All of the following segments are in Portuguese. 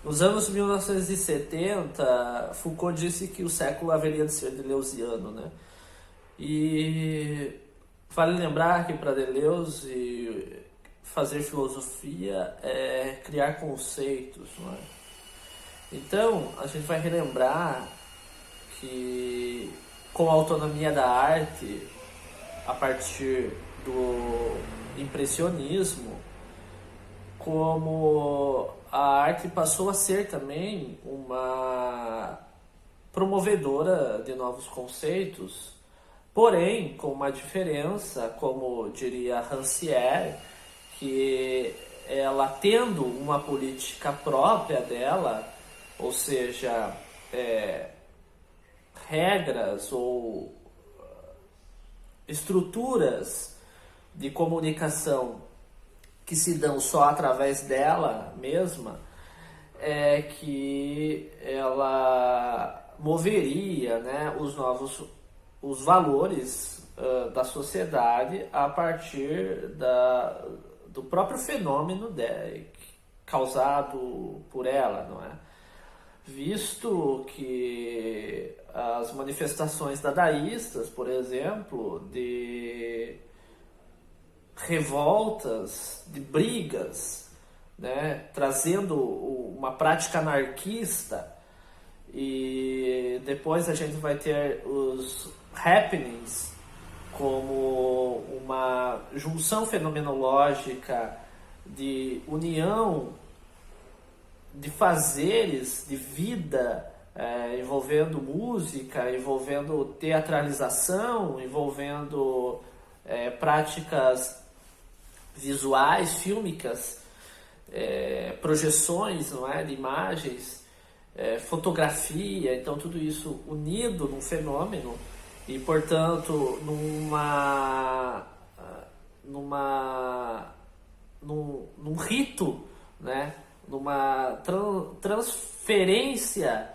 Nos anos 1970, Foucault disse que o século haveria de ser deleuziano, né? E vale lembrar que para Deleuze fazer filosofia é criar conceitos, não é? Então, a gente vai relembrar que com a autonomia da arte, a partir do impressionismo, como a arte passou a ser também uma promovedora de novos conceitos, porém com uma diferença, como diria Rancière, que ela tendo uma política própria dela, ou seja, regras ou estruturas de comunicação que se dão só através dela mesma, é que ela moveria, né, os valores da sociedade a partir do próprio fenômeno causado por ela, não é? Visto que as manifestações dadaístas, por exemplo, de revoltas, de brigas, né, trazendo uma prática anarquista, e depois a gente vai ter os happenings como uma junção fenomenológica de união de fazeres de vida, envolvendo música, envolvendo teatralização, envolvendo práticas visuais, fílmicas, projeções, não é, de imagens, fotografia, então tudo isso unido num fenômeno e, portanto, num rito, né, numa transferência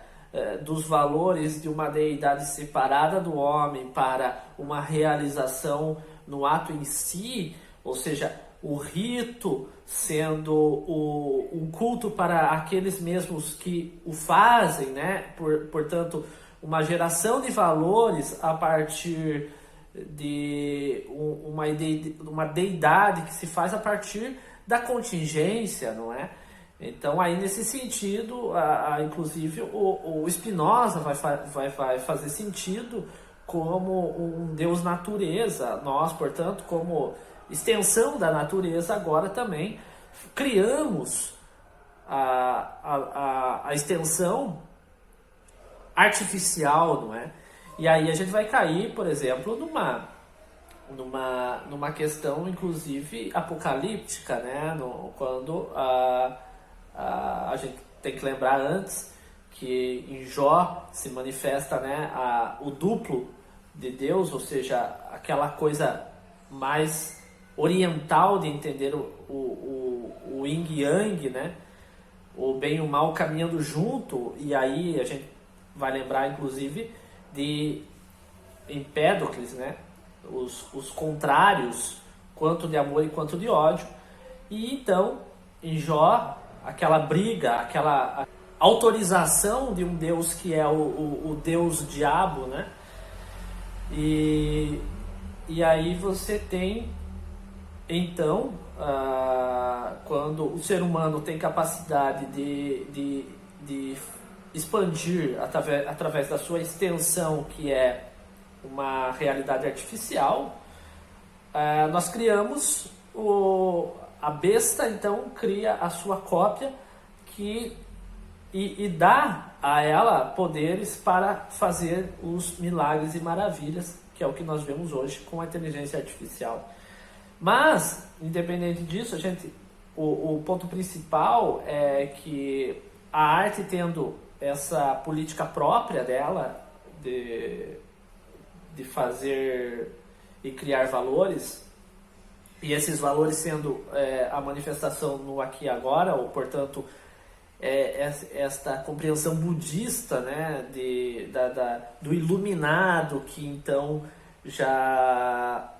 dos valores de uma deidade separada do homem para uma realização no ato em si, ou seja, o rito sendo um culto para aqueles mesmos que o fazem, né? Portanto, uma geração de valores a partir de uma deidade que se faz a partir da contingência, não é? Então, aí nesse sentido, inclusive o Spinoza vai fazer sentido como um Deus natureza. Nós, portanto, como extensão da natureza, agora também criamos a extensão artificial, não é? E aí a gente vai cair, por exemplo, numa questão, inclusive, apocalíptica, né? Quando a gente tem que lembrar antes que em Jó se manifesta, né, o duplo de Deus, ou seja, aquela coisa mais oriental de entender o yin e yang, né? O bem e o mal caminhando junto, e aí a gente vai lembrar, inclusive, de Empédocles, né? Os contrários, quanto de amor e quanto de ódio. E então, em Jó, aquela briga, aquela autorização de um Deus que é o Deus diabo, né? E aí você tem, então, quando o ser humano tem capacidade de expandir através da sua extensão, que é uma realidade artificial, nós criamos a besta, então cria a sua cópia e dá a ela poderes para fazer os milagres e maravilhas, que é o que nós vemos hoje com a inteligência artificial. Mas, independente disso, o ponto principal é que a arte, tendo essa política própria dela de fazer e criar valores, e esses valores sendo a manifestação no aqui e agora, ou portanto esta compreensão budista, né, do iluminado, que então já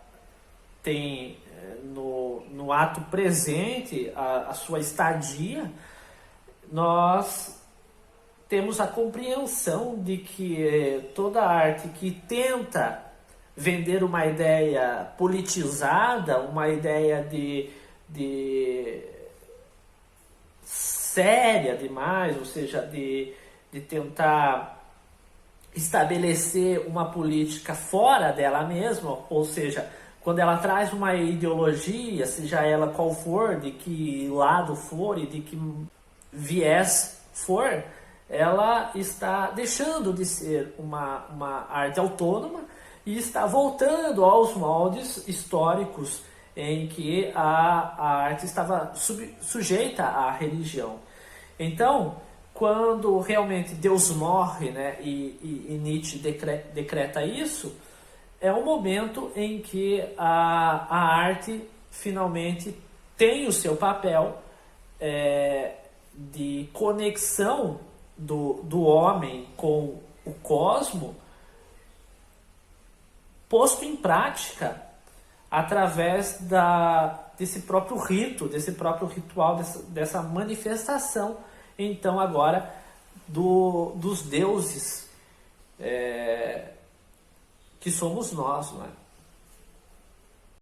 tem no ato presente a sua estadia, nós temos a compreensão de que toda arte que tenta vender uma ideia politizada, uma ideia de séria demais, ou seja, de tentar estabelecer uma política fora dela mesma, ou seja, quando ela traz uma ideologia, seja ela qual for, de que lado for e de que viés for, ela está deixando de ser uma arte autônoma e está voltando aos moldes históricos em que a arte estava sujeita à religião. Então, quando realmente Deus morre, né, e Nietzsche decreta isso, é um momento em que a arte finalmente tem o seu papel de conexão do homem com o cosmo, posto em prática através desse próprio rito, desse próprio ritual, dessa manifestação, então agora dos deuses que somos nós, não é?